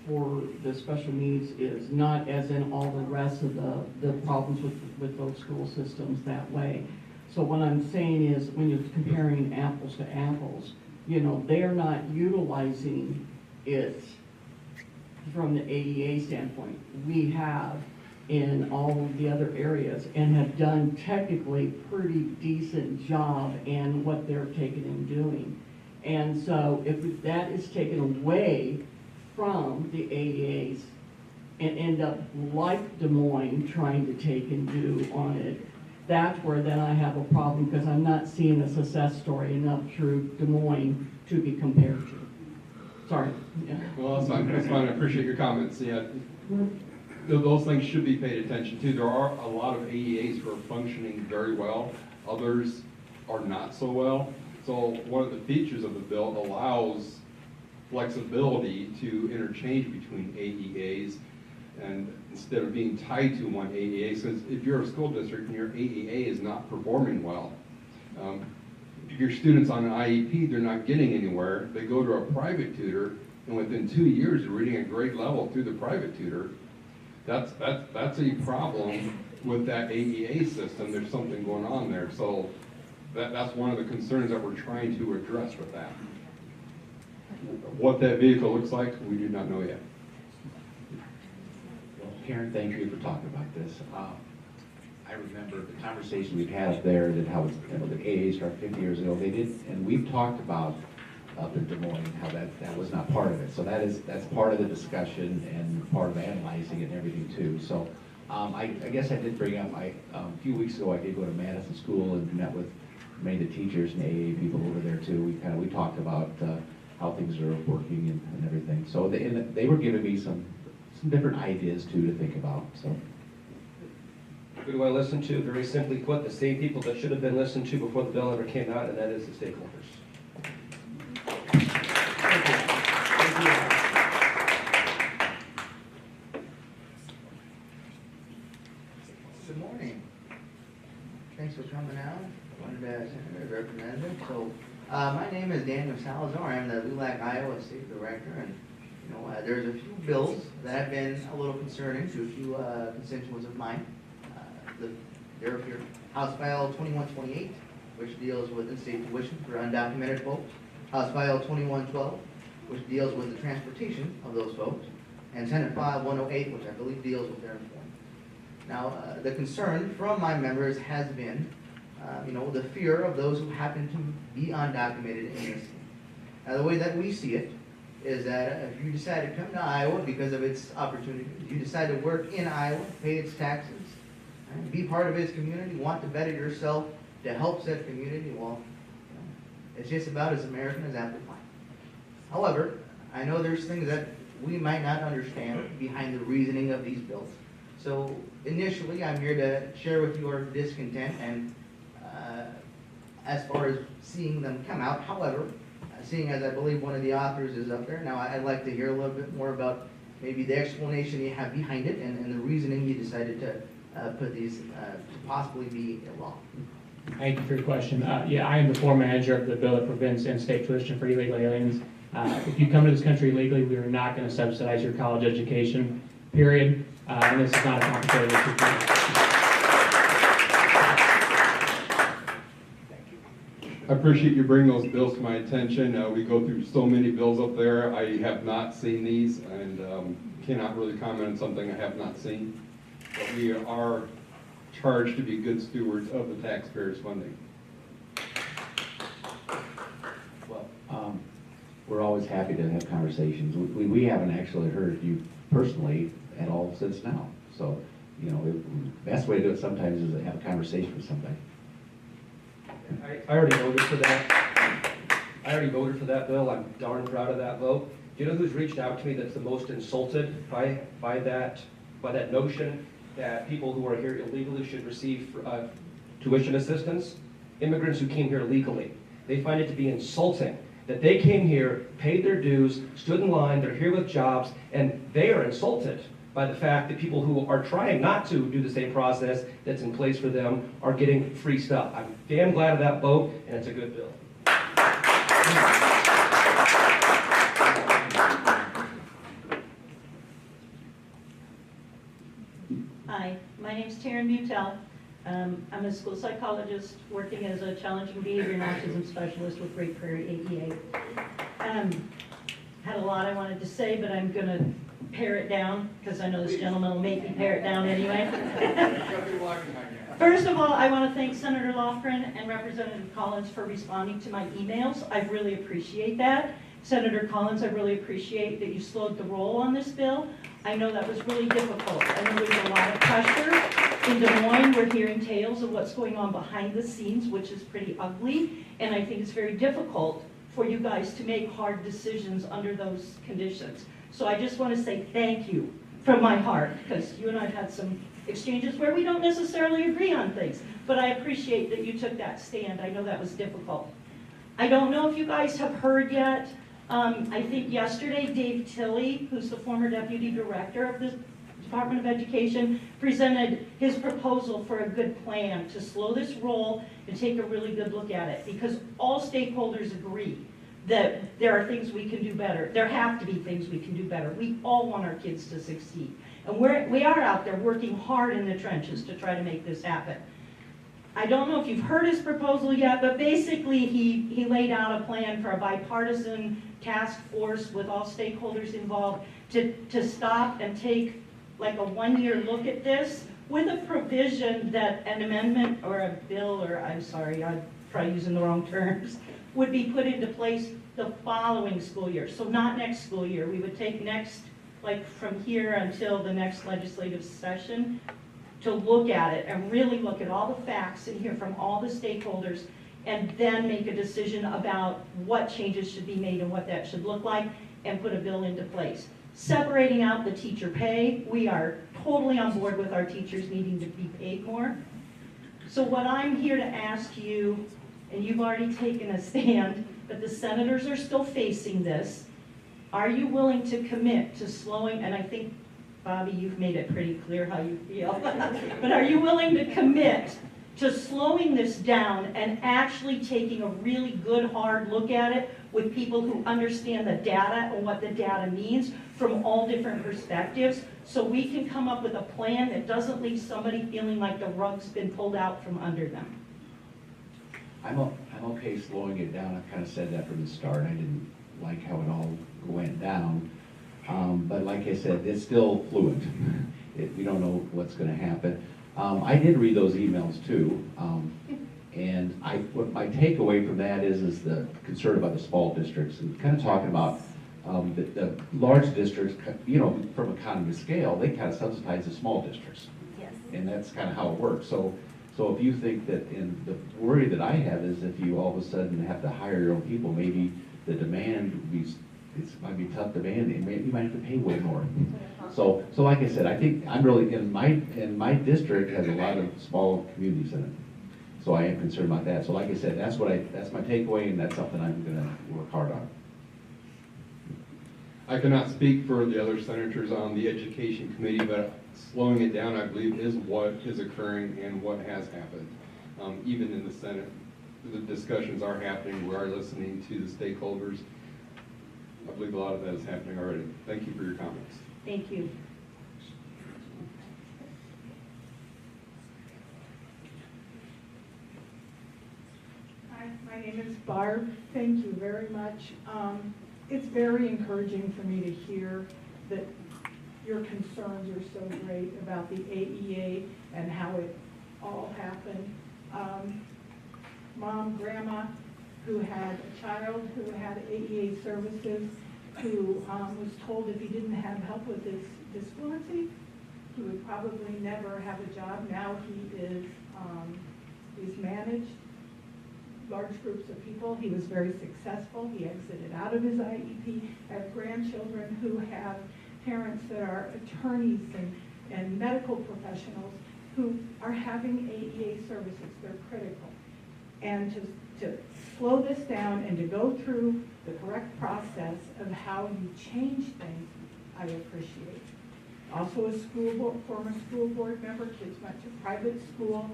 [SPEAKER 16] for the special needs is, not as in all the rest of the problems with those school systems that way. So what I'm saying is, when you're comparing apples to apples, you know, they're not utilizing it from the AEA standpoint. We have in all of the other areas and have done technically pretty decent job in what they're taking and doing. And so if that is taken away from the AEAs and end up like Des Moines trying to take and do on it, that's where then I have a problem, because I'm not seeing a success story enough through Des Moines to be compared to. Sorry.
[SPEAKER 10] Well, that's fine, I appreciate your comments, yeah. Those things should be paid attention to. There are a lot of AEAs who are functioning very well, others are not so well. So one of the features of the bill allows flexibility to interchange between AEAs, and instead of being tied to one AEA, since if you're a school district and your AEA is not performing well, if your students on an IEP, they're not getting anywhere, they go to a private tutor, and within 2 years, they're reading at grade level through the private tutor. That's a problem with that AEA system. There's something going on there. So that's one of the concerns that we're trying to address with that. What that vehicle looks like, we do not know yet.
[SPEAKER 14] Well, Karen, thank you for talking about this. I remember the conversation we've had up there, that how the AAA started 50 years ago. They did, and we've talked about up in Des Moines how that was not part of it. So that's part of the discussion and part of analyzing it and everything too. So I guess I did bring up, a few weeks ago I did go to Madison School and met with many of the teachers and AA people over there too. We talked about how things are working and everything. So they were giving me some different ideas too to think about. So.
[SPEAKER 12] Who do I listen to? Very simply put, the same people that should have been listened to before the bill ever came out, and that is the stakeholders.
[SPEAKER 17] Good morning. Thanks for coming out. Senator, Representative. So, my name is Daniel Salazar. I'm the LULAC, Iowa State Director, and there's a few bills that have been a little concerning to a few constituents of mine. They're here. House File 2128, which deals with in-state tuition for undocumented folks. House File 2112, which deals with the transportation of those folks. And Senate File 108, which I believe deals with their employment. Now, the concern from my members has been, the fear of those who happen to be undocumented in this state. Now, the way that we see it is that if you decide to come to Iowa because of its opportunities, you decide to work in Iowa, pay its taxes, and be part of its community, want to better yourself to help said community, well, it's just about as American as apple pie. However, I know there's things that we might not understand behind the reasoning of these bills. So initially, I'm here to share with you our discontent and as far as seeing them come out. However, seeing as I believe one of the authors is up there, now I'd like to hear a little bit more about maybe the explanation you have behind it and the reasoning you decided to put these to possibly be a law.
[SPEAKER 18] Thank you for your question. Yeah, I am the floor manager of the bill that prevents in-state tuition for illegal aliens. If you come to this country illegally, we are not going to subsidize your college education, period. And this is not a complicated issue.
[SPEAKER 10] I appreciate you bringing those bills to my attention. We go through so many bills up there. I have not seen these and cannot really comment on something I have not seen. But we are charged to be good stewards of the taxpayers' funding.
[SPEAKER 14] Well, we're always happy to have conversations. We haven't actually heard you personally at all since now. So, the best way to do it sometimes is to have a conversation with somebody.
[SPEAKER 12] I already voted for that. I already voted for that bill. I'm darn proud of that vote. Do you know who's reached out to me that's the most insulted by that notion that people who are here illegally should receive tuition assistance? Immigrants who came here legally. They find it to be insulting that they came here, paid their dues, stood in line, they're here with jobs, and they are insulted by the fact that people who are trying not to do the same process that's in place for them are getting free stuff. I'm damn glad of that vote, and it's a good bill.
[SPEAKER 19] Hi, my name's Taryn Butel. I'm a school psychologist working as a challenging behavior and autism specialist with Great Prairie AEA. Had a lot I wanted to say, but I'm going to pare it down because I know this gentleman will make me pare it down anyway. First of all, I want to thank Senator Lofgren and Representative Collins for responding to my emails. I really appreciate that. Senator Collins, I really appreciate that you slowed the roll on this bill. I know that was really difficult. I know there's a lot of pressure. In Des Moines, we're hearing tales of what's going on behind the scenes, which is pretty ugly, and I think it's very difficult for you guys to make hard decisions under those conditions. So I just want to say thank you from my heart, because you and I have had some exchanges where we don't necessarily agree on things, but I appreciate that you took that stand. I know that was difficult. I don't know if you guys have heard yet, I think yesterday Dave Tilley, who's the former deputy director of the Department of Education, presented his proposal for a good plan to slow this roll and take a really good look at it, because all stakeholders agree that there are things we can do better. There have to be things we can do better. We all want our kids to succeed. And we are out there working hard in the trenches to try to make this happen. I don't know if you've heard his proposal yet, but basically he laid out a plan for a bipartisan task force with all stakeholders involved to stop and take like a one-year look at this with a provision that an amendment or a bill, or I'm sorry, I'm probably using the wrong terms, would be put into place the following school year. So not next school year. We would take next, like from here until the next legislative session, to look at it and really look at all the facts and hear from all the stakeholders, and then make a decision about what changes should be made and what that should look like, and put a bill into place. Separating out the teacher pay, we are totally on board with our teachers needing to be paid more. So what I'm here to ask you, and you've already taken a stand, but the senators are still facing this, are you willing to commit to slowing, and I think, Bobby, you've made it pretty clear how you feel, but are you willing to commit to slowing this down and actually taking a really good hard look at it with people who understand the data and what the data means from all different perspectives, so we can come up with a plan that doesn't leave somebody feeling like the rug's been pulled out from under them?
[SPEAKER 14] I'm okay slowing it down. I kind of said that from the start. I didn't like how it all went down. But like I said, it's still fluid. We don't know what's going to happen. I did read those emails too. And what my takeaway from that is the concern about the small districts, and kind of talking about the large districts, you know, from economy of scale, they kind of subsidize the small districts.
[SPEAKER 19] Yes.
[SPEAKER 14] And that's kind of how it works. So if you think that, and the worry that I have is if you all of a sudden have to hire your own people, maybe the demand would be, it might be tough demand, and you might have to pay way more. So like I said, I think I'm really, in my district has a lot of small communities in it. So I am concerned about that. So like I said, that's my takeaway, and that's something I'm gonna work hard on.
[SPEAKER 10] I cannot speak for the other senators on the education committee, but slowing it down, I believe, is what is occurring and what has happened. Even in the Senate, the discussions are happening. We are listening to the stakeholders. I believe a lot of that is happening already. Thank you for your comments.
[SPEAKER 19] Thank you.
[SPEAKER 20] Hi, my name is Barb. Thank you very much. It's very encouraging for me to hear that your concerns are so great about the AEA and how it all happened. Mom, grandma, who had a child who had AEA services, who was told if he didn't have help with his disfluency, he would probably never have a job. Now he is he's managed large groups of people. He was very successful. He exited out of his IEP. I have grandchildren who have parents that are attorneys and medical professionals who are having AEA services. They're critical. And to slow this down and to go through the correct process of how you change things, I appreciate. Also a former school board member, kids went to private school.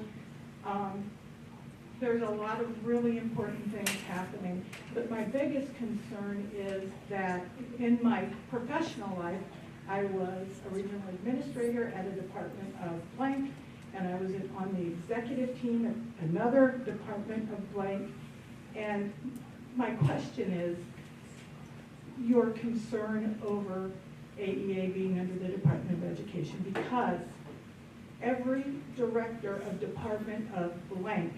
[SPEAKER 20] There's a lot of really important things happening, but my biggest concern is that in my professional life, I was a regional administrator at a department of blank, and I was on the executive team at another department of blank. And my question is, your concern over AEA being under the Department of Education, because every director of department of blank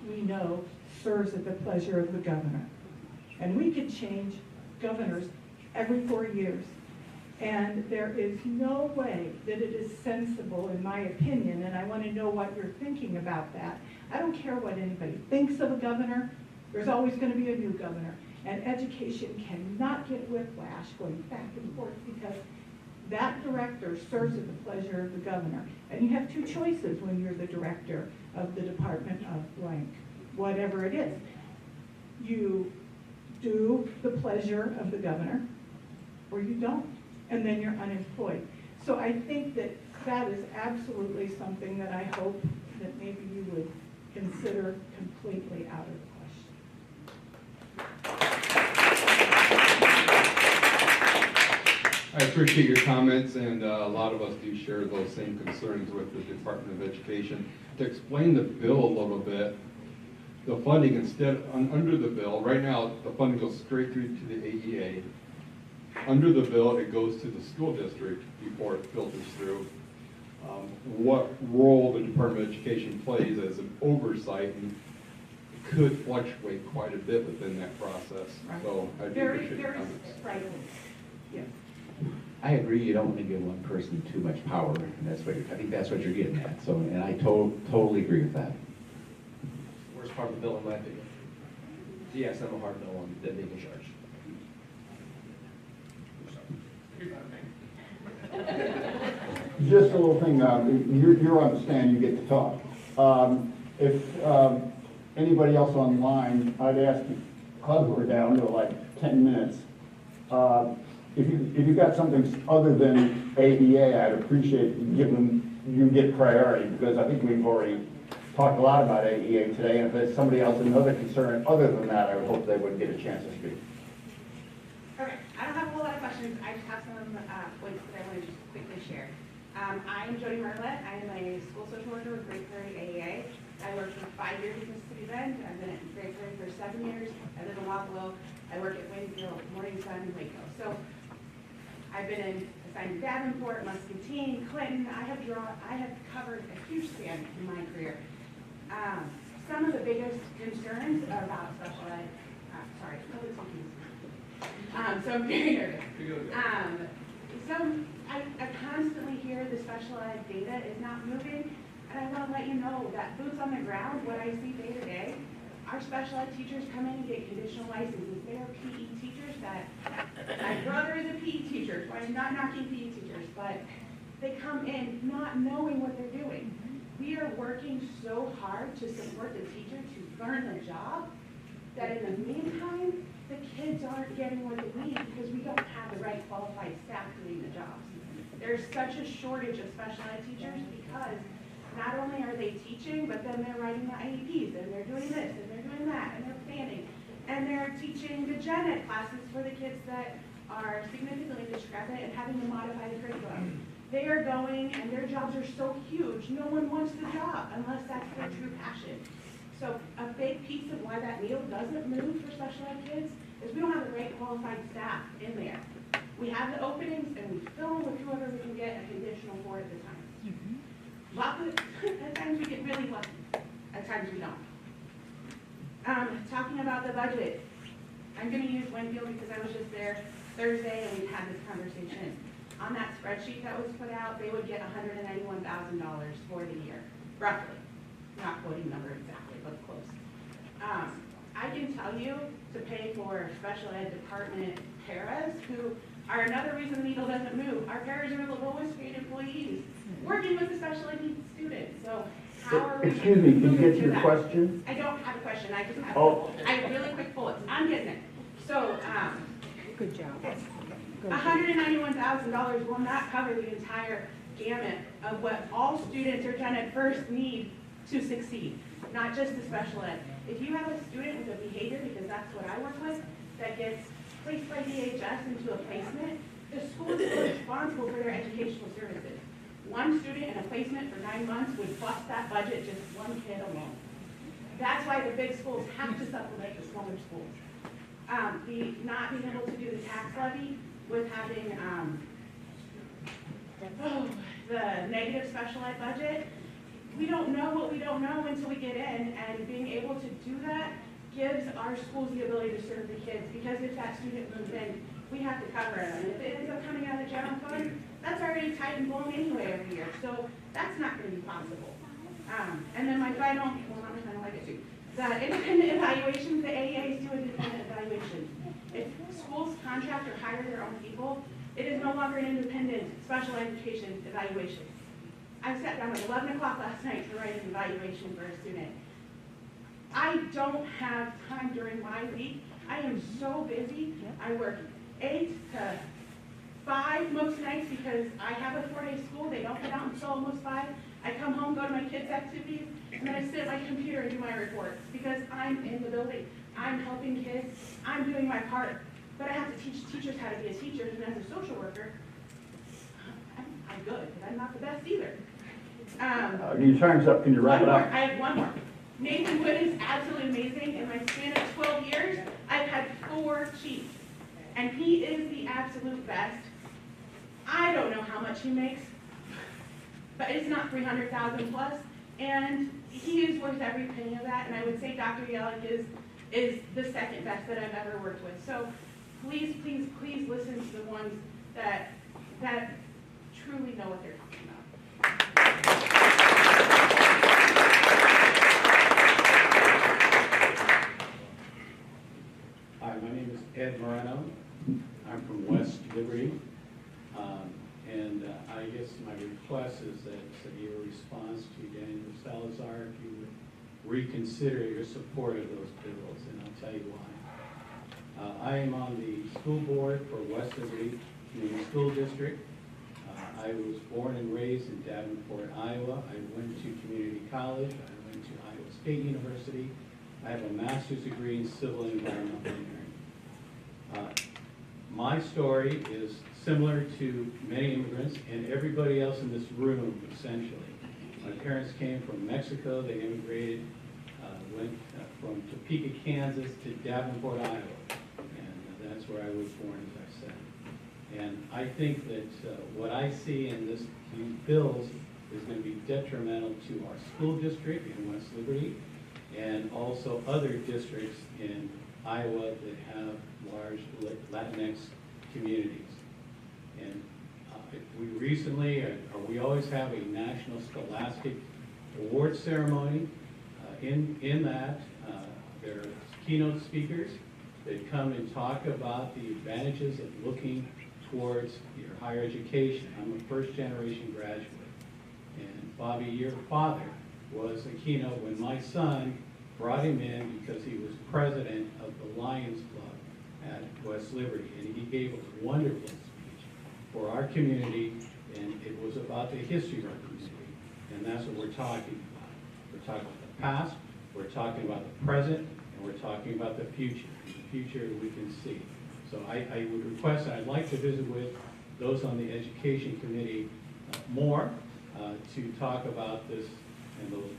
[SPEAKER 20] we know serves at the pleasure of the governor. And we could change governors every 4 years. And there is no way that it is sensible, in my opinion, and I want to know what you're thinking about that. I don't care what anybody thinks of a governor. There's always going to be a new governor. And education cannot get whiplash going back and forth because that director serves at the pleasure of the governor. And you have two choices when you're the director of the Department of blank, whatever it is. You do the pleasure of the governor, or you don't, and then you're unemployed. So I think that that is absolutely something that I hope that maybe you would consider completely out of the
[SPEAKER 10] I appreciate your comments, and a lot of us do share those same concerns with the Department of Education. To explain the bill a little bit, the funding under the bill, right now, the funding goes straight through to the AEA. Under the bill, it goes to the school district before it filters through. What role the Department of Education plays as an oversight and could fluctuate quite a bit within that process.
[SPEAKER 20] Right.
[SPEAKER 10] So I do appreciate your comments.
[SPEAKER 20] Right. Yes.
[SPEAKER 14] I agree, you don't want to give one person too much power, and that's what I think that's what you're getting at. So, and I totally agree with that.
[SPEAKER 12] Worst part of the bill, in my opinion. Yes, I'm a hard no on them being in charge.
[SPEAKER 3] Just a little thing, you're on the stand, you get to talk. If anybody else online, I'd ask you, because we're down to like 10 minutes, if you got something other than AEA, I'd appreciate you get priority, because I think we've already talked a lot about AEA today, and if there's somebody else another concern other than that, I would hope they would get a chance to speak.
[SPEAKER 21] Okay, I don't have a whole lot of questions. I just have some points that I want to just quickly share. I'm Jody Marlette. I am a school social worker with Great Prairie AEA. I worked for 5 years in Mississippi Bend. I've been at Great Prairie for 7 years. I live in Wapello. I work at Waynesville, Morning Sun, and Waco. So I've been assigned to Davenport, Muscatine, Clinton. I have covered a huge span in my career. Some of the biggest concerns about special ed, sorry, public speaking. So I'm very nervous. I constantly hear the special ed data is not moving, and I want to let you know that boots on the ground, what I see day to day, our special ed teachers come in and get conditional licenses. They are PE teachers my brother is a PE teacher, so I'm not knocking PE teachers, but they come in not knowing what they're doing. We are working so hard to support the teacher to learn the job that in the meantime, the kids aren't getting what they need because we don't have the right qualified staff doing the jobs. There's such a shortage of special ed teachers because not only are they teaching, but then they're writing the IEPs, and they're doing this, and they're doing that, and they're planning. And they're teaching the gen ed classes for the kids that are significantly discrepant and having to modify the curriculum. They are going, and their jobs are so huge, no one wants the job unless that's their true passion. So a big piece of why that needle doesn't move for special ed kids is we don't have the right qualified staff in there. We have the openings, and we fill them with whoever we can get a conditional for at the time. At times we get really lucky, at times we don't. Talking about the budget, I'm going to use Winfield because I was just there Thursday and we had this conversation. On that spreadsheet that was put out, they would get $191,000 for the year, roughly. Not quoting number exactly, but close. I can tell you to pay for special ed department paras, who are another reason the needle doesn't move. Our paras are the lowest paid employees working with the special ed needs students. So how are we?
[SPEAKER 3] Excuse me, can you get to your
[SPEAKER 21] that?
[SPEAKER 3] question?
[SPEAKER 21] I don't have a question. I just have
[SPEAKER 3] I
[SPEAKER 21] have really quick bullets. I'm getting it. So,
[SPEAKER 20] good job.
[SPEAKER 21] $191,000 will not cover the entire gamut of what all students or gen ed first need to succeed, not just the special ed. If you have a student with a behavior, because that's what I work with, that gets placed by DHS into a placement, the school is responsible for their educational services. One student in a placement for 9 months would bust that budget just one kid alone. That's why the big schools have to supplement the smaller schools. The not being able to do the tax levy with having the negative special ed budget, we don't know what we don't know until we get in, and being able to do that gives our schools the ability to serve the kids, because if that student moves in, we have to cover it. And if it ends up coming out of the general fund, that's already tight and blown anyway every year, so that's not going to be possible. And then my final, well, not my final, I get to. The independent evaluations, the AEAs do independent evaluations. contract or hire their own people, it is no longer an independent special education evaluation. I sat down at 11 o'clock last night to write an evaluation for a student. I don't have time during my week. I am so busy. I work 8 to 5 most nights because I have a 4-day school. They don't get out until almost 5. I come home, go to my kids' activities, and then I sit at my computer and do my reports because I'm in the building. I'm helping kids. I'm doing my part. But I have to teach teachers how to be a teacher, and as a social worker, I'm good, but I'm not the best either.
[SPEAKER 2] Your time's up. Can you wrap it up?
[SPEAKER 21] I have one more. Nathan Wood is absolutely amazing. In my span of 12 years, I've had 4 chiefs, and he is the absolute best. I don't know how much he makes, but it's not $300,000 plus, and he is worth every penny of that. And I would say Dr. Yellick is the second best that I've ever worked with. So please, please, please listen to the ones that truly know what they're talking about.
[SPEAKER 22] Hi, my name is Ed Moreno. I'm from West Liberty. I guess my request is that your response to Daniel Salazar, if you would reconsider your support of those bills, and I'll tell you why. I am on the school board for West Liberty Community School District. I was born and raised in Davenport, Iowa. I went to community college. I went to Iowa State University. I have a master's degree in civil and environmental engineering. My story is similar to many immigrants and everybody else in this room, essentially. My parents came from Mexico. They immigrated, went from Topeka, Kansas to Davenport, Iowa. And that's where I was born, as I said. And I think that what I see in these bills is going to be detrimental to our school district in West Liberty and also other districts in Iowa that have large Latinx communities. And we recently, or we always have a National Scholastic Award ceremony. In that, there are keynote speakers that come and talk about the advantages of looking towards your higher education. I'm a first-generation graduate. And Bobby, your father, was a keynote when my son brought him in because he was president of the Lions Club at West Liberty. And he gave a wonderful speech for our community, and it was about the history of our community. And that's what we're talking about. We're talking about the past, we're talking about the present, and we're talking about the future. The future we can see. So I would request, and I'd like to visit with those on the Education Committee more to talk about this and those bills.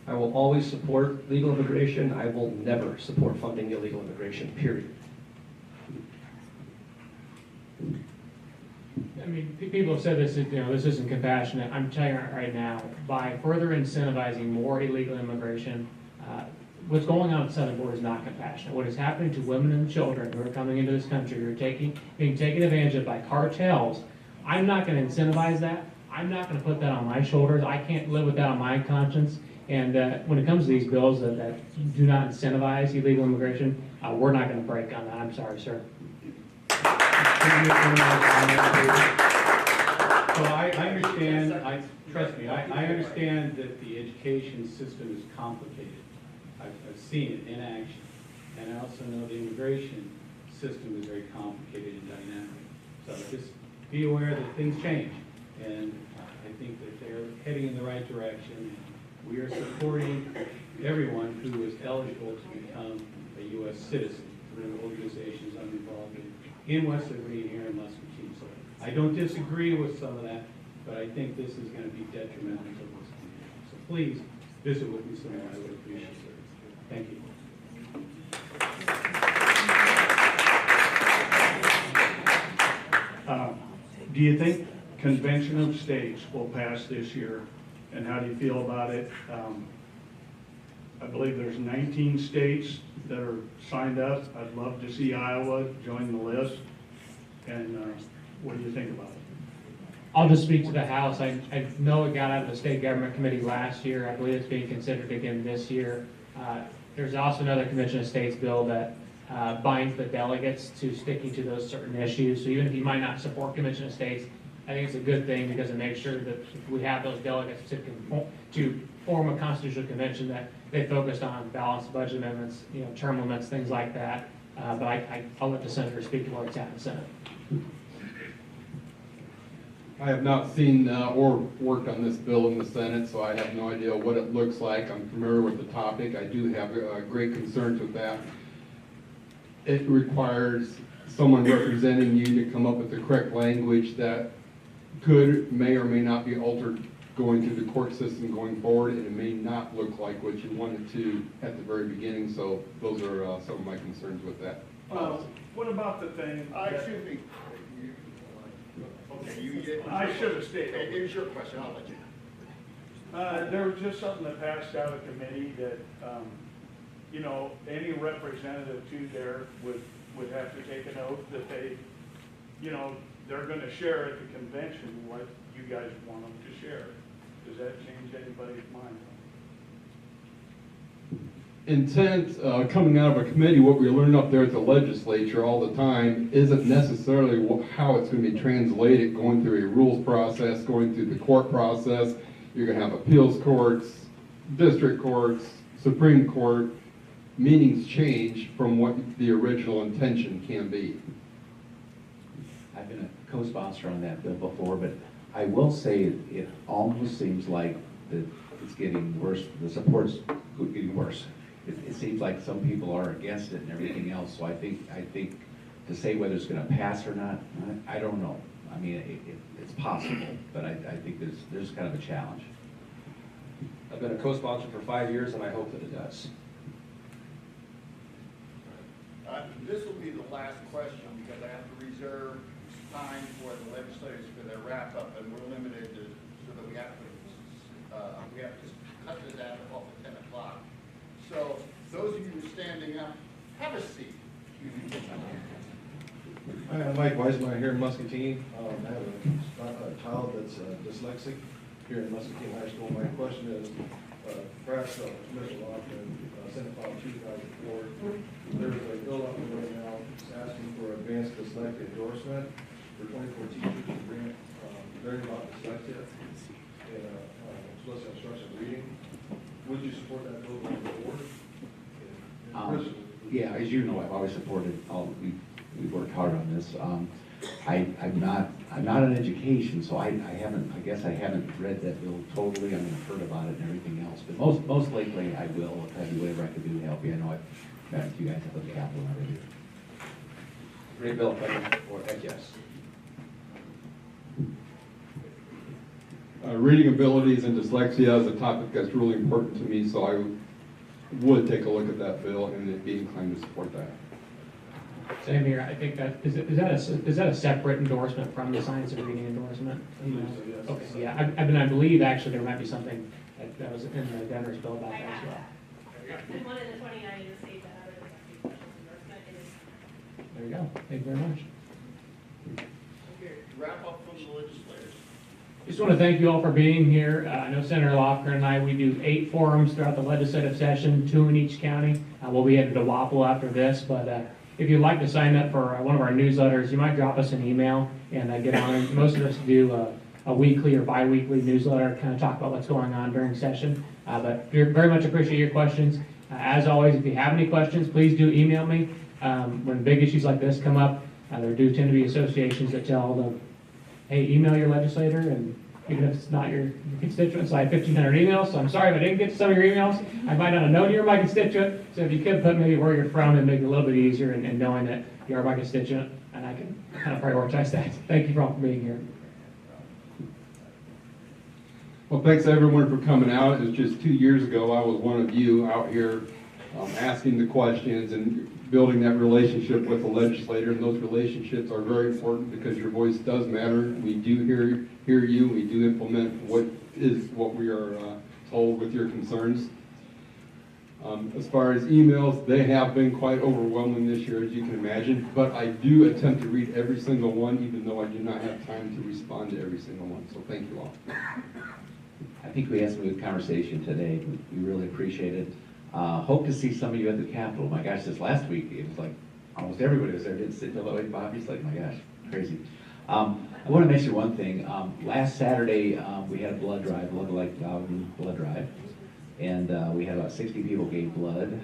[SPEAKER 12] I will always support legal immigration. I will never support funding illegal immigration, period.
[SPEAKER 18] I mean, people have said this, this isn't compassionate. I'm telling you right now, by further incentivizing more illegal immigration, what's going on at the southern border is not compassionate. What is happening to women and children who are coming into this country, who are being taken advantage of by cartels, I'm not going to incentivize that. I'm not going to put that on my shoulders. I can't live with that on my conscience. And when it comes to these bills that do not incentivize illegal immigration, we're not going to break on that. I'm sorry, sir.
[SPEAKER 22] So I understand, trust me, I understand that the education system is complicated. I've seen it in action. And I also know the immigration system is very complicated and dynamic. So just be aware that things change. And I think that they're heading in the right direction. We are supporting everyone who is eligible to become a U.S. citizen through organizations I'm involved in West Liberty and here in Muscatine. So I don't disagree with some of that, but I think this is going to be detrimental to this community. So please visit with me sometime. I would appreciate it. Thank you.
[SPEAKER 2] Do you think convention of states will pass this year, and how do you feel about it? I believe there's 19 states that are signed up. I'd love to see Iowa join the list. And what do you think about it?
[SPEAKER 18] I'll just speak to the House. I know it got out of the state government committee last year. I believe it's being considered again this year. There's also another Convention of States bill that binds the delegates to sticking to those certain issues. So even if you might not support Convention of States, I think it's a good thing because it makes sure that if we have those delegates to form a constitutional convention, that they focused on balanced budget amendments, term limits, things like that. But I'll let the senator speak to where it's at in the Senate.
[SPEAKER 10] I have not seen or worked on this bill in the Senate, so I have no idea what it looks like. I'm familiar with the topic. I do have great concerns with that. It requires someone representing you to come up with the correct language that may or may not be altered going through the court system going forward, and it may not look like what you wanted to at the very beginning. So those are some of my concerns with that.
[SPEAKER 2] What about the thing?
[SPEAKER 3] Excuse me. Okay,
[SPEAKER 2] I should have stayed.
[SPEAKER 3] Here's your question, I'll let you.
[SPEAKER 2] There was just something that passed out of committee that, any representative to there would have to take an oath that they, they're gonna share at the convention what you guys want them to share. Does that change anybody's mind?
[SPEAKER 10] Intent coming out of a committee, what we learn up there at the legislature all the time isn't necessarily how it's going to be translated going through a rules process, going through the court process. You're going to have appeals courts, district courts, Supreme Court. Meanings change from what the original intention can be.
[SPEAKER 14] I've been a co-sponsor on that bill before, but I will say it almost seems like that it's getting worse. The support's getting worse. It seems like some people are against it and everything else. So I think to say whether it's going to pass or not, I don't know. I mean, it's possible, but I think there's kind of a challenge.
[SPEAKER 12] I've been a co-sponsor for 5 years, and I hope that it does.
[SPEAKER 3] This will be the last question because I have to reserve time for the legislators for their wrap up, and we're limited to, so that we have to cut this out off at 10 o'clock. So those of you who are standing up, have a seat.
[SPEAKER 1] Hi, I'm Mike Weisman here in Muscatine. I have a child that's dyslexic here in Muscatine High School. My question is, perhaps Mr. Lofgren, Senate File 2004, there's a bill up right now that's asking for advanced dyslexia endorsement for 24 teachers to grant learning about dyslexia and explicit instruction reading. Would you support that bill going forward?
[SPEAKER 14] Yeah, as you know, I've always supported we've worked hard on this. I'm not in education, so I guess I haven't read that bill totally. I mean, I've heard about it and everything else, but most likely I will. I'll try to do whatever I can do to help you. I know I've met with you guys at the Capitol and everything.
[SPEAKER 12] Great bill, or heck yes.
[SPEAKER 10] Reading abilities and dyslexia is a topic that's really important to me, so I would take a look at that bill and be inclined to support that.
[SPEAKER 18] Same here. I think that is that a separate endorsement from the science of reading endorsement?
[SPEAKER 1] Yes.
[SPEAKER 18] Okay, yeah. I believe actually there might be something that was in the governor's bill about that as well.
[SPEAKER 13] And one of the 29 in the state that have a special endorsement is.
[SPEAKER 18] There you go. Thank you very much.
[SPEAKER 3] Okay, wrap up from the legislators.
[SPEAKER 18] Just want to thank you all for being here. I know Senator Lofgren and I, we do 8 forums throughout the legislative session, 2 in each county. We'll be headed to Wapple after this, but if you'd like to sign up for one of our newsletters, you might drop us an email and get on it. Most of us do a weekly or bi-weekly newsletter, kind of talk about what's going on during session. But we very much appreciate your questions. As always, if you have any questions, please do email me. When big issues like this come up, there do tend to be associations that tell them, hey, email your legislator, and even if it's not your constituent. So I have 1,500 emails, so I'm sorry if I didn't get to some of your emails. I might not have known you're my constituent, so if you could put maybe where you're from and make it a little bit easier in knowing that you are my constituent, and I can kind of prioritize that. Thank you all for being here.
[SPEAKER 10] Well, thanks everyone for coming out. It was just 2 years ago, I was one of you out here asking the questions and building that relationship with the legislator, and those relationships are very important because your voice does matter. We do hear you. We do implement what we are told with your concerns. As far as emails, they have been quite overwhelming this year, as you can imagine, but I do attempt to read every single one, even though I do not have time to respond to every single one, so thank you all.
[SPEAKER 14] I think we had some good conversation today. We really appreciate it. Hope to see some of you at the Capitol. My gosh, this last week, it was like almost everybody was there. Didn't sit in the low. Bobby's like, my gosh, crazy. I want to mention one thing. Last Saturday, we had a blood drive, Blood Like blood drive, and we had about 60 people gave blood.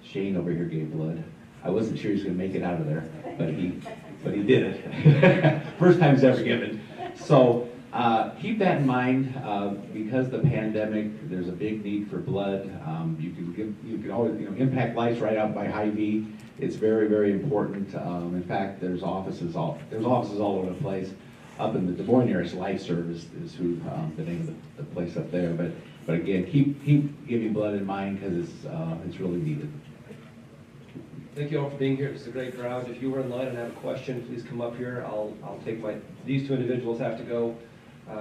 [SPEAKER 14] Shane over here gave blood. I wasn't sure he was going to make it out of there, but he did it. First time he's ever given. So keep that in mind. Because of the pandemic, there's a big need for blood. You can always impact lives right out by Hy-Vee. It's very, very important. In fact, there's offices all over the place. Up in the Des Moines area, Life Service is who the name of the place up there. But again, keep giving blood in mind because it's really needed.
[SPEAKER 12] Thank you all for being here. It's a great crowd. If you were in line and have a question, please come up here. I'll take these two individuals have to go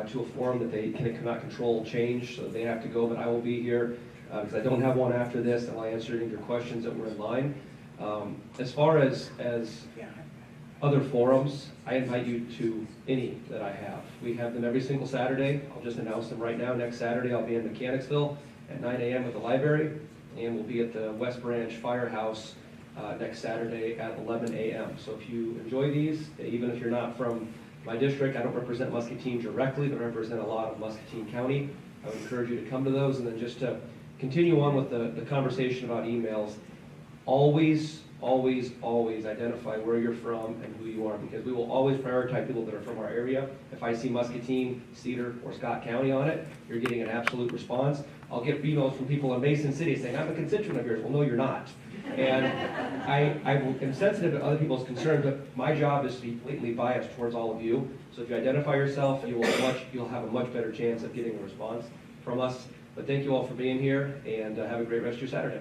[SPEAKER 12] to a forum that they cannot control change, so they have to go, but I will be here because I don't have one after this, and I'll answer any of your questions that were in line. As far as other forums, I invite you to any that I have. We have them every single Saturday. I'll just announce them right now. Next Saturday, I'll be in Mechanicsville at 9 a.m. at the library, and we'll be at the West Branch Firehouse next Saturday at 11 a.m. So if you enjoy these, even if you're not from my district, I don't represent Muscatine directly, but I represent a lot of Muscatine County. I would encourage you to come to those, and then just to continue on with the conversation about emails, always identify where you're from and who you are, because we will always prioritize people that are from our area. If I see Muscatine, Cedar, or Scott County on it, you're getting an absolute response. I'll get emails from people in Mason City saying, I'm a constituent of yours. Well, no, you're not. And I am sensitive to other people's concerns, but my job is to be blatantly biased towards all of you. So if you identify yourself, you'll have a much better chance of getting a response from us. But thank you all for being here, and have a great rest of your Saturday.